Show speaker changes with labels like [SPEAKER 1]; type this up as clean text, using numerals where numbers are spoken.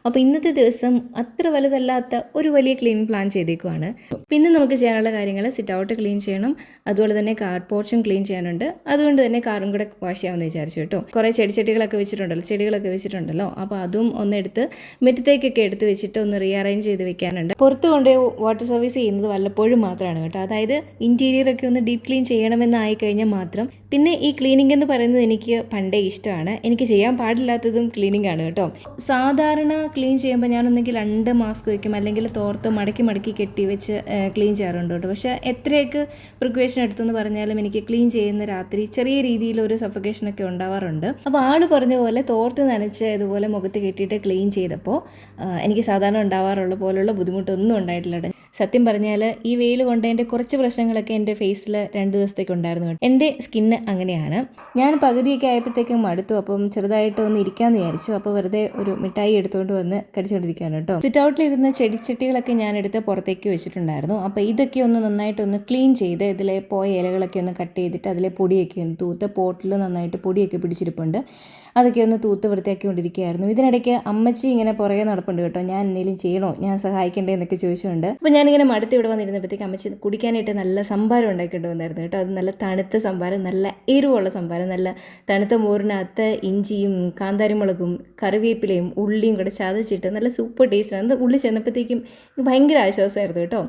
[SPEAKER 1] അപ്പോൾ ഇന്നത്തെ ദിവസം അത്ര വലുതല്ലാത്ത ഒരു വലിയ ക്ലീൻ പ്ലാൻ ചെയ്തേക്കുവാണ്. പിന്നെ നമുക്ക് ചെയ്യാനുള്ള കാര്യങ്ങൾ സിറ്റ് ഔട്ട് ക്ലീൻ ചെയ്യണം, അതുപോലെ തന്നെ കാർ പോർച്ചും ക്ലീൻ ചെയ്യാനുണ്ട്. അതുകൊണ്ട് തന്നെ കാറും കൂടെ വാഷ് ചെയ്യാമെന്ന് വിചാരിച്ചു കേട്ടോ. കുറേ ചെടികളൊക്കെ വെച്ചിട്ടുണ്ടല്ലോ, അപ്പോൾ അതും ഒന്നെടുത്ത് മുറ്റത്തേക്കൊക്കെ എടുത്ത് വെച്ചിട്ട് ഒന്ന് റീഅറേഞ്ച് ചെയ്ത് വെക്കാനുണ്ട്. പുറത്ത് കൊണ്ട് വാട്ടർ സർവീസ് ചെയ്യുന്നത് വല്ലപ്പോഴും മാത്രമാണ് കേട്ടോ. അതായത് ഇൻറ്റീരിയറൊക്കെ ഒന്ന് ഡീപ്പ് ക്ലീൻ ചെയ്യണമെന്നായി കഴിഞ്ഞാൽ മാത്രം. പിന്നെ ഈ ക്ലീനിങ് എന്ന് പറയുന്നത് എനിക്ക് പണ്ടേ ഇഷ്ടമാണ്. എനിക്ക് ചെയ്യാൻ പാടില്ലാത്തതും ക്ലീനിങ് ആണ് കേട്ടോ. സാധാരണ ക്ലീൻ ചെയ്യുമ്പോൾ ഞാനൊന്നെങ്കിൽ 2 മാസ്ക് വയ്ക്കും, അല്ലെങ്കിൽ തോർത്ത് മടക്കി കെട്ടി വെച്ച് ക്ലീൻ ചെയ്യാറുണ്ട് കേട്ടോ. പക്ഷേ എത്രയൊക്കെ പ്രിക്വേഷൻ എടുത്തെന്ന് പറഞ്ഞാലും എനിക്ക് ക്ലീൻ ചെയ്യുന്ന രാത്രി ചെറിയ രീതിയിലൊരു സഫക്കേഷനൊക്കെ ഉണ്ടാവാറുണ്ട്. അപ്പോൾ ആൾ പറഞ്ഞ പോലെ തോർത്ത് നനച്ച് ഇതുപോലെ മുഖത്ത് കെട്ടിയിട്ട് ക്ലീൻ ചെയ്തപ്പോൾ എനിക്ക് സാധാരണ ഉണ്ടാവാറുള്ള പോലുള്ള ബുദ്ധിമുട്ടൊന്നും ഉണ്ടായിട്ടില്ല കേട്ടോ. സത്യം പറഞ്ഞാൽ ഈ വെയിൽ കൊണ്ടതിൻ്റെ കുറച്ച് പ്രശ്നങ്ങളൊക്കെ എൻ്റെ ഫേസിൽ 2 ദിവസത്തേക്ക് ഉണ്ടായിരുന്നു കേട്ടോ. എൻ്റെ സ്കിന്ന് അങ്ങനെയാണ്. ഞാൻ പകുതിയൊക്കെ ആയപ്പോഴത്തേക്കും മടുത്തു. അപ്പം ചെറുതായിട്ട് ഒന്ന് ഇരിക്കാമെന്ന് വിചാരിച്ചു. അപ്പോൾ വെറുതെ ഒരു മിഠായി എടുത്തുകൊണ്ട് വന്ന് കടിച്ചുകൊണ്ടിരിക്കുകയാണ് കേട്ടോ. സിറ്റ് ഔട്ടിലിരുന്ന ചെടിച്ചട്ടികളൊക്കെ ഞാൻ എടുത്ത് പുറത്തേക്ക് വെച്ചിട്ടുണ്ടായിരുന്നു. അപ്പോൾ ഇതൊക്കെ ഒന്ന് നന്നായിട്ടൊന്ന് ക്ലീൻ ചെയ്ത് ഇതിലെ പോയ ഇലകളൊക്കെ ഒന്ന് കട്ട് ചെയ്തിട്ട് അതിലെ പൊടിയൊക്കെ ഒന്ന് തൂത്ത്, പോട്ടിൽ നന്നായിട്ട് പൊടിയൊക്കെ പിടിച്ചിരിപ്പുണ്ട്. അതൊക്കെ ഒന്ന് തൂത്ത് വൃത്തിയാക്കിക്കൊണ്ടിരിക്കുകയായിരുന്നു. ഇതിനിടയ്ക്ക് അമ്മച്ചി ഇങ്ങനെ പുറകെ നടപ്പുണ്ട് കേട്ടോ. ഞാൻ എന്തെങ്കിലും ചെയ്യണോ, ഞാൻ സഹായിക്കണ്ടേ എന്നൊക്കെ ചോദിച്ചുകൊണ്ട്. അപ്പോൾ ഞാനിങ്ങനെ മടുത്ത് ഇവിടെ വന്നിരുന്നപ്പോഴത്തേക്ക് അമ്മച്ചി കുടിക്കാനായിട്ട് നല്ല സംഭാരം ഉണ്ടാക്കിയിട്ട് വന്നായിരുന്നു കേട്ടോ. അത് നല്ല തണുത്ത സംഭാരം, നല്ല എരിവുള്ള സംഭാരം, നല്ല തണുത്ത മോരിനകത്ത് ഇഞ്ചിയും കാന്താരിമുളകും കറിവേപ്പിലയും ഉള്ളിയും കൂടെ ചതച്ചിട്ട് നല്ല സൂപ്പർ ടേസ്റ്റാണ്. അത് ഉള്ളി ചെന്നപ്പോഴത്തേക്കും ഭയങ്കര ആശ്വാസമായിരുന്നു കേട്ടോ.